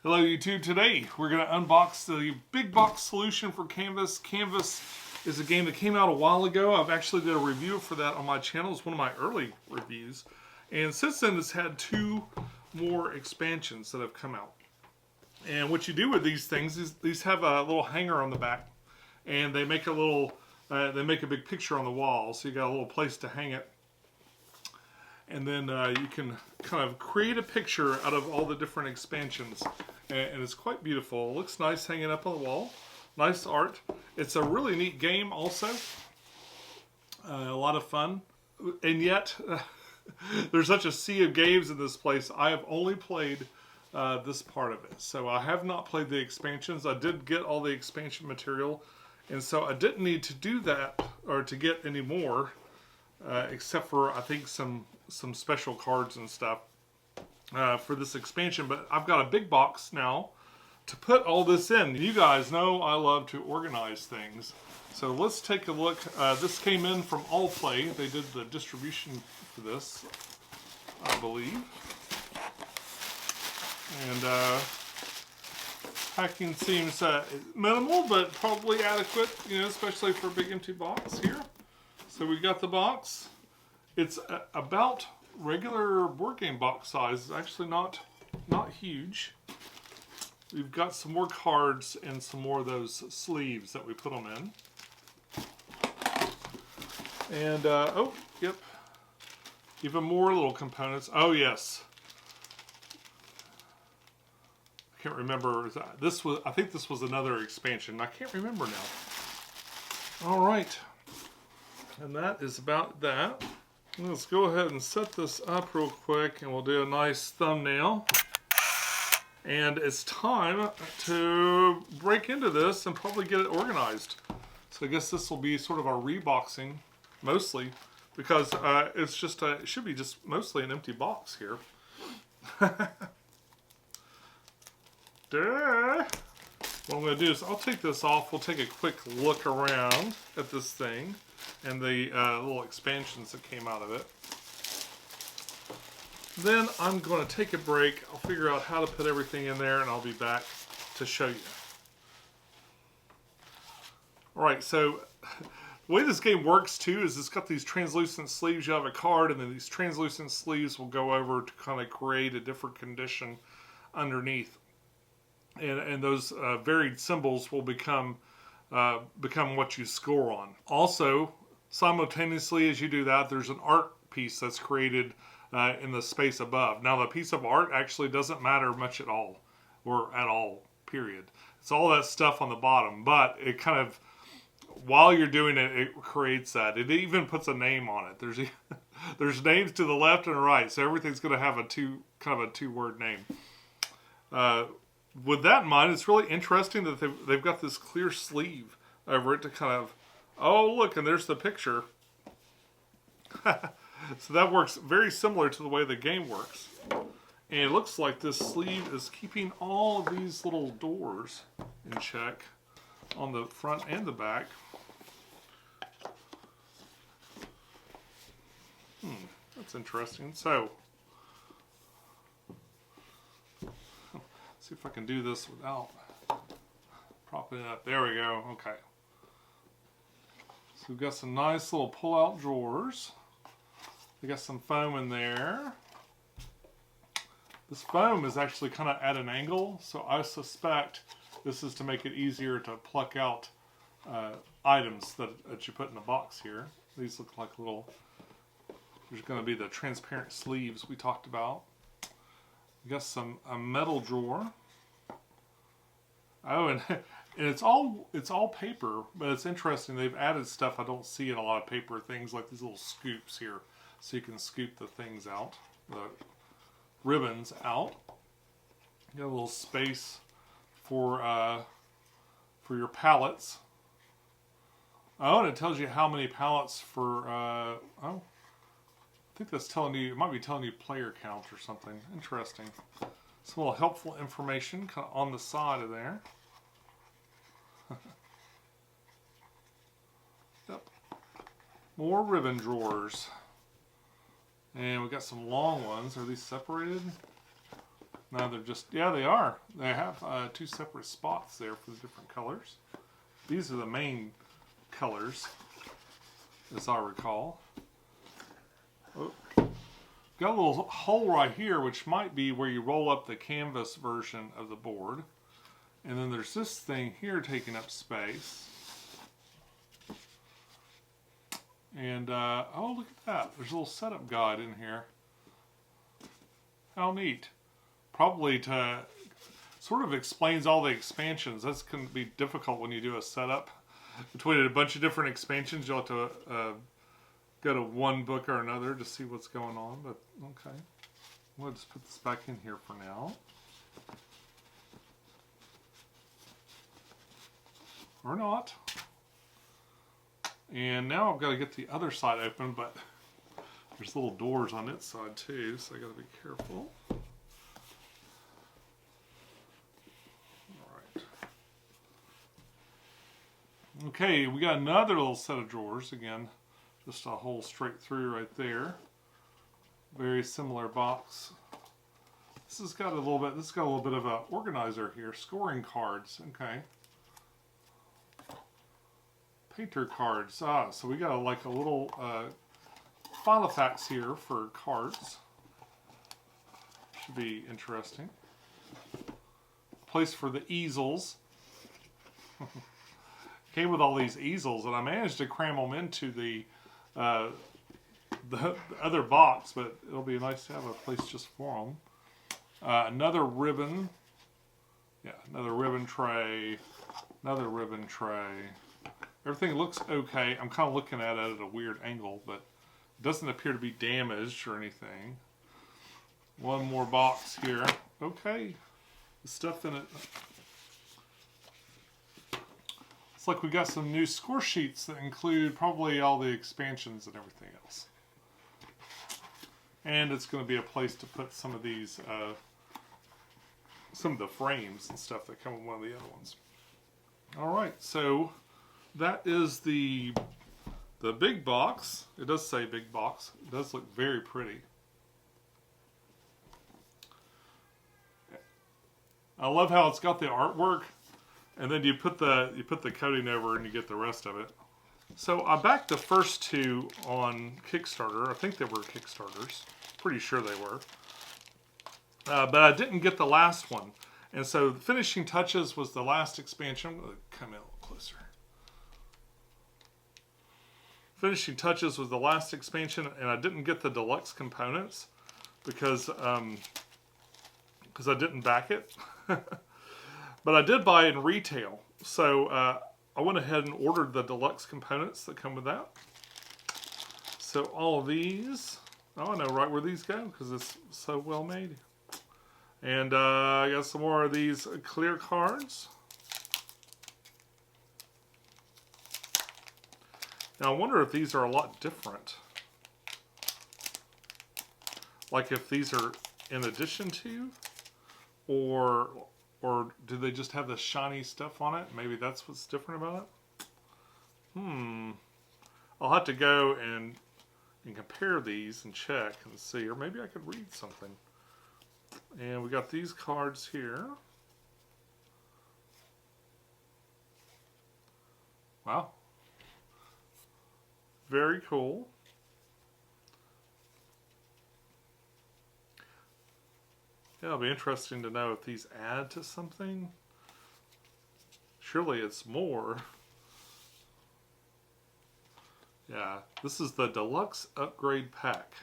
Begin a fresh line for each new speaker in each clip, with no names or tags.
Hello YouTube. Today we're going to unbox the big box solution for Canvas. Canvas is a game that came out a while ago. I've actually did a review for that on my channel. It's one of my early reviews. And since then it's had two more expansions that have come out. And what you do with these things is these have a little hanger on the back. And they make a little, they make a big picture on the wall. So you got a little place to hang it. And then you can kind of create a picture out of all the different expansions. And it's quite beautiful. It looks nice hanging up on the wall. Nice art. It's a really neat game also. A lot of fun. And yet, there's such a sea of games in this place. I have only played this part of it. So I have not played the expansions. I did get all the expansion material. And so I didn't need to do that or to get any more. Except for, I think, some special cards and stuff for this expansion. But I've got a big box now to put all this in. You guys know I love to organize things. So let's take a look. This came in from All Play. They did the distribution for this, I believe. And packing seems minimal, but probably adequate, you know, especially for a big empty box here. So we got the box. It's about regular board game box size. It's actually not huge. We've got some more cards and some more of those sleeves that we put them in. And oh, yep, even more little components. Oh yes, I can't remember. This was, I think this was another expansion. I can't remember now. All right. And that is about that. Let's go ahead and set this up real quick and we'll do a nice thumbnail. And it's time to break into this and probably get it organized. So I guess this will be sort of our reboxing, mostly, because it's just it should be just mostly an empty box here. What I'm going to do is I'll take this off. We'll take a quick look around at this thing and the little expansions that came out of it. Then I'm going to take a break. I'll figure out how to put everything in there and I'll be back to show you. Alright, so the way this game works too is it's got these translucent sleeves. You have a card and then these translucent sleeves will go over to kind of create a different condition underneath. And those varied symbols will become what you score on. Also, simultaneously as you do that, there's an art piece that's created in the space above. Now, the piece of art actually doesn't matter much at all, or at all, period. It's all that stuff on the bottom, but it kind of, while you're doing it, it creates that. It even puts a name on it. There's names to the left and right, so everything's going to have a two-word name. With that in mind, it's really interesting that they've got this clear sleeve over it to kind of, oh look, and there's the picture. So that works very similar to the way the game works. And it looks like this sleeve is keeping all of these little doors in check on the front and the back. That's interesting. So, see if I can do this without propping it up. There we go. Okay. So we've got some nice little pull-out drawers. We got some foam in there. This foam is actually kind of at an angle, so I suspect this is to make it easier to pluck out items that you put in the box here. These look like little, there's going to be the transparent sleeves we talked about. We got a metal drawer. Oh, and it's all paper, but it's interesting. They've added stuff I don't see in a lot of paper things, like these little scoops here, so you can scoop the things out, the ribbons out. You got a little space for your palettes. Oh, and it tells you how many palettes for. I think that's telling you, it might be telling you player count or something. Interesting. Some little helpful information kind of on the side of there. Yep. More ribbon drawers. And we got some long ones. Are these separated? No, they're just, yeah, they are. They have 2 separate spots there for the different colors. These are the main colors, as I recall. Oh. Got a little hole right here, which might be where you roll up the canvas version of the board. And then there's this thing here taking up space. And, oh, look at that. There's a little setup guide in here. How neat. Probably to sort of explains all the expansions. That's going to be difficult when you do a setup. Between a bunch of different expansions, you'll have to go to one book or another to see what's going on. But, okay. We'll just put this back in here for now. Or not. And now I've got to get the other side open, but there's little doors on its side too, so I got to be careful. Alright. Okay, we got another little set of drawers. Again, just a hole straight through right there. Very similar box. This has got a little bit of an organizer here. Scoring cards. Okay. Painter cards. So we got like a little Filofax here for cards. Should be interesting. Place for the easels. Came with all these easels, and I managed to cram them into the other box, but it'll be nice to have a place just for them. Another ribbon. Yeah, another ribbon tray. Another ribbon tray. Everything looks okay. I'm kind of looking at it at a weird angle, but it doesn't appear to be damaged or anything. One more box here. Okay. The stuff in it. It's like we got some new score sheets that include probably all the expansions and everything else. And it's going to be a place to put some of these, some of the frames and stuff that come with one of the other ones. Alright, so that is the big box. It does say big box. It does look very pretty. I love how it's got the artwork, and then you put the coating over and you get the rest of it. So I backed the first two on Kickstarter. I think they were Kickstarters. Pretty sure they were. But I didn't get the last one. And so the Finishing Touches was the last expansion. I'm going to come in a little closer. Finishing Touches was the last expansion, and I didn't get the deluxe components because I didn't back it. But I did buy it in retail. So I went ahead and ordered the deluxe components that come with that. So all of these, oh, I know right where these go because it's so well made. And I got some more of these clear cards. Now I wonder if these are a lot different. Like if these are in addition to, or do they just have the shiny stuff on it? Maybe that's what's different about it. I'll have to go and compare these and check and see, or maybe I could read something. And we got these cards here. Wow. Very cool. Yeah, it'll be interesting to know if these add to something. Surely it's more. Yeah, this is the Deluxe Upgrade Pack.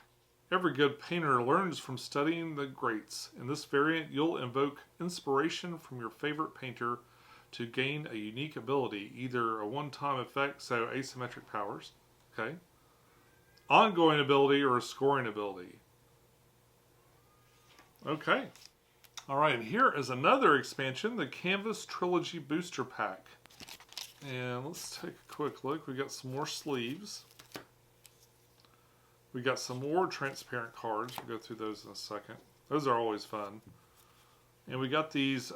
Every good painter learns from studying the greats. In this variant, you'll invoke inspiration from your favorite painter to gain a unique ability, either a one-time effect, so asymmetric powers, okay, ongoing ability, or a scoring ability. Okay. Alright, and here is another expansion, the Canvas Trilogy Booster Pack. And let's take a quick look. We got some more sleeves. We got some more transparent cards. We'll go through those in a second. Those are always fun. And we got these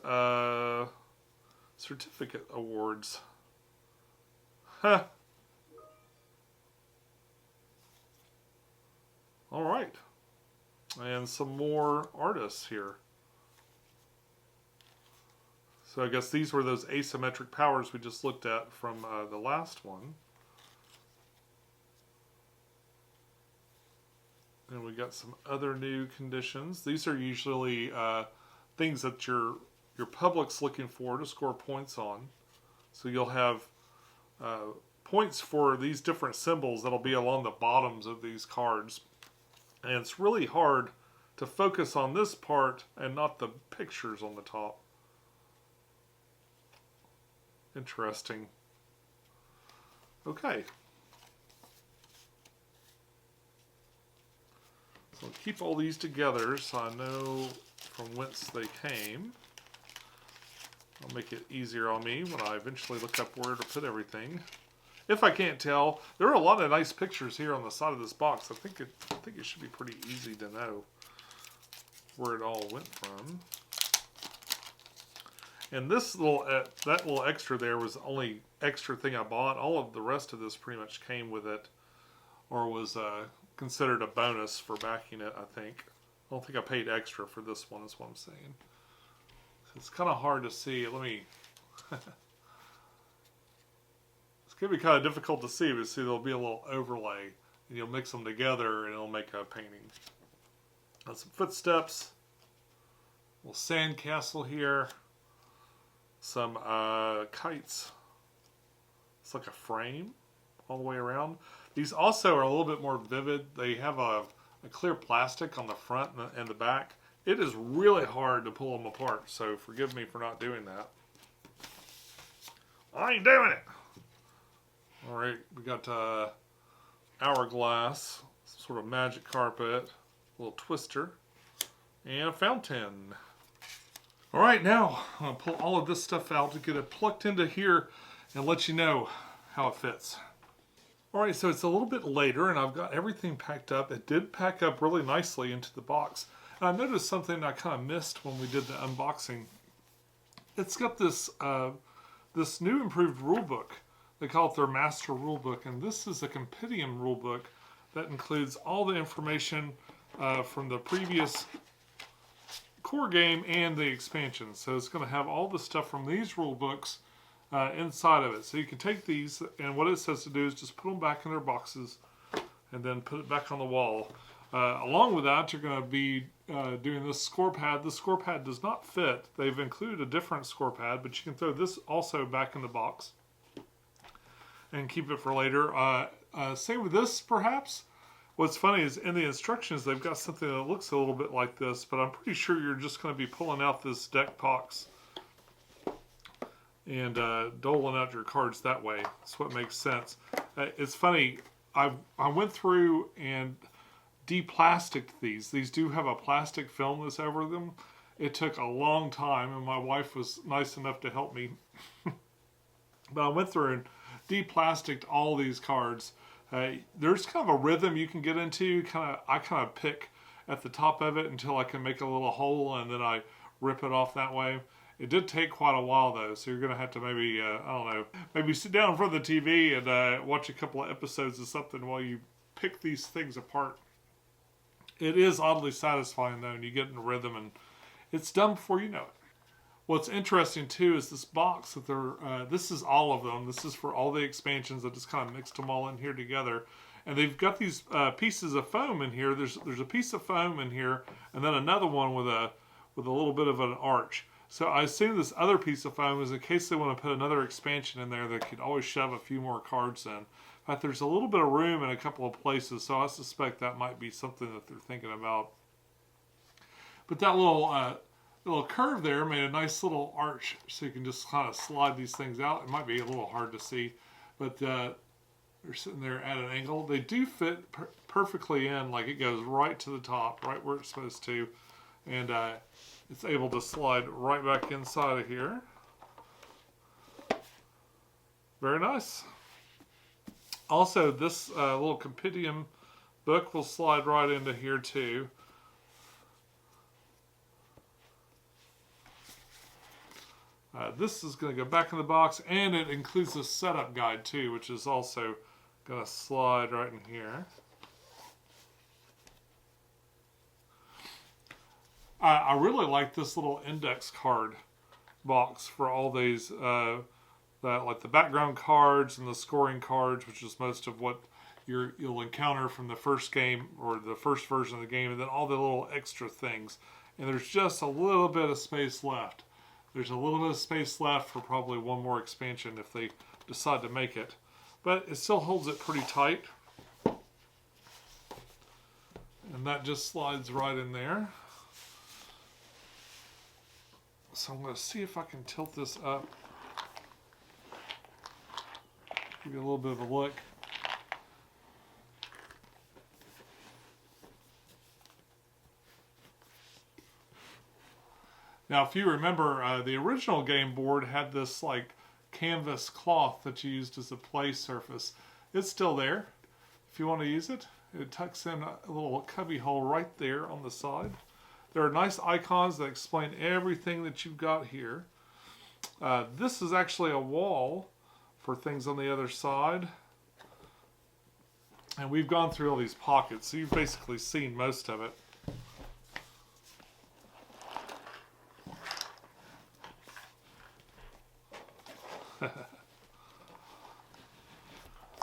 certificate awards. Huh. Alright. And some more artists here. So I guess these were those asymmetric powers we just looked at from the last one. And we got some other new conditions. These are usually things that your public's looking for to score points on. So you'll have points for these different symbols that'll be along the bottoms of these cards. And it's really hard to focus on this part and not the pictures on the top. Interesting. Okay. So I'll keep all these together so I know from whence they came. I'll make it easier on me when I eventually look up where to put everything. If I can't tell, there are a lot of nice pictures here on the side of this box. I think it should be pretty easy to know where it all went from. And this little, that little extra there was the only extra thing I bought. All of the rest of this pretty much came with it, or was considered a bonus for backing it, I think. I don't think I paid extra for this one, is what I'm saying. It's kind of hard to see. Let me... It's going to be kind of difficult to see, but see there'll be a little overlay, and you'll mix them together and it'll make a painting. Got some footsteps, a little sand castle here, some kites. It's like a frame all the way around. These also are a little bit more vivid. They have a clear plastic on the front and the back. It is really hard to pull them apart, so forgive me for not doing that. I ain't doing it! Alright, we got hourglass, some sort of magic carpet, a little twister, and a fountain. Alright, now I'm going to pull all of this stuff out to get it plucked into here and let you know how it fits. Alright, so it's a little bit later and I've got everything packed up. It did pack up really nicely into the box. And I noticed something I kind of missed when we did the unboxing. It's got this, this new improved rule book. They call it their master rulebook, and this is a compendium rulebook that includes all the information from the previous core game and the expansion. So it's going to have all the stuff from these rulebooks inside of it. So you can take these, and what it says to do is just put them back in their boxes and then put it back on the wall. Along with that, you're going to be doing this score pad. The score pad does not fit. They've included a different score pad, but you can throw this also back in the box and keep it for later. Same with this, perhaps. What's funny is in the instructions, they've got something that looks a little bit like this, but I'm pretty sure you're just going to be pulling out this deck box and doling out your cards that way. That's what makes sense. It's funny, I went through and de-plasticked these. These do have a plastic film that's over them. It took a long time, and my wife was nice enough to help me. But I went through and de-plasticked all these cards. There's kind of a rhythm you can get into. I kind of pick at the top of it until I can make a little hole, and then I rip it off that way. It did take quite a while though, so you're going to have to maybe, I don't know, maybe sit down in front of the TV and watch a couple of episodes of something while you pick these things apart. It is oddly satisfying though, and you get in a rhythm, and it's done before you know it. What's interesting too is this box that they're, this is all of them. This is for all the expansions. I just kind of mixed them all in here together. And they've got these pieces of foam in here. There's a piece of foam in here, and then another one with a little bit of an arch. So I assume this other piece of foam is in case they want to put another expansion in there, they could always shove a few more cards in. In fact, there's a little bit of room in a couple of places, so I suspect that might be something that they're thinking about. But that little curve there made a nice little arch, so you can just kind of slide these things out. It might be a little hard to see, but they're sitting there at an angle. They do fit perfectly in, like it goes right to the top, right where it's supposed to, and it's able to slide right back inside of here. Very nice. Also, this little compendium book will slide right into here too. This is going to go back in the box, and it includes a setup guide too, which is also going to slide right in here. I really like this little index card. box for all these, like the background cards and the scoring cards, which is most of what you'll encounter from the first game or the first version of the game, and then all the little extra things. And there's just a little bit of space left. There's a little bit of space left for probably one more expansion if they decide to make it. But it still holds it pretty tight. And that just slides right in there. So I'm going to see if I can tilt this up. Give you a little bit of a look. Now, if you remember, the original game board had this like canvas cloth that you used as a play surface. It's still there if you want to use it. It tucks in a little cubby hole right there on the side. There are nice icons that explain everything that you've got here. This is actually a wall for things on the other side. And we've gone through all these pockets, so you've basically seen most of it.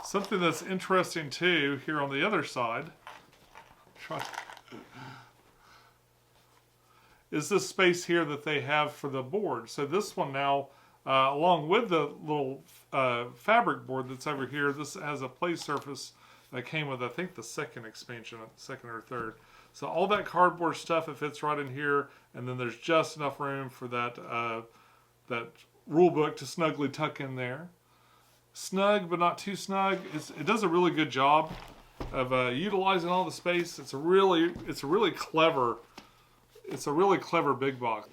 Something that's interesting too here on the other side is this space here that they have for the board. So this one now, along with the little fabric board that's over here, this has a play surface that came with, I think, the second expansion, second or third. So all that cardboard stuff, it fits right in here, and then there's just enough room for that that rule book to snugly tuck in there. Snug, but not too snug. It does a really good job of utilizing all the space. It's a really clever big box.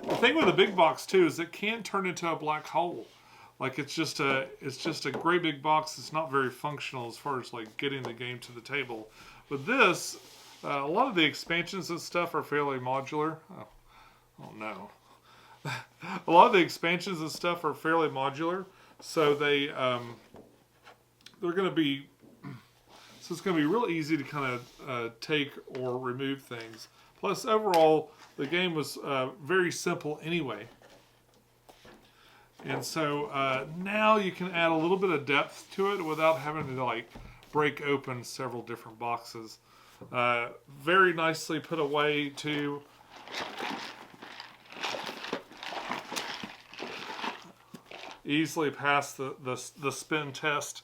The thing with a big box too is it can turn into a black hole. Like it's just a great big box. It's not very functional as far as like getting the game to the table. But this, a lot of the expansions and stuff are fairly modular. Oh no. A lot of the expansions and stuff are fairly modular. So they're going to be, so it's going to be real easy to kind of take or remove things. Plus, overall, the game was very simple anyway. And so now you can add a little bit of depth to it without having to like break open several different boxes. Very nicely put away too. Easily passed the spin test.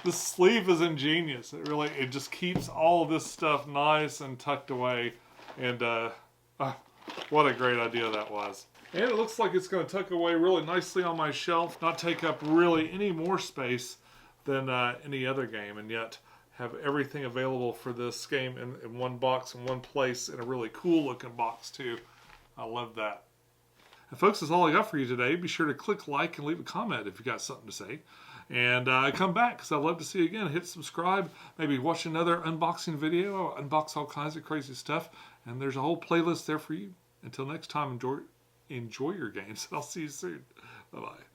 The sleeve is ingenious. It just keeps all of this stuff nice and tucked away. And what a great idea that was. And it looks like it's going to tuck away really nicely on my shelf, not take up really any more space than any other game, and yet have everything available for this game in one box, in one place, in a really cool looking box too. I love that. And folks, that's all I got for you today. Be sure to click like and leave a comment if you got something to say. And come back, because I'd love to see you again. Hit subscribe, maybe watch another unboxing video. I'll unbox all kinds of crazy stuff. And there's a whole playlist there for you. Until next time, enjoy your games. I'll see you soon. Bye-bye.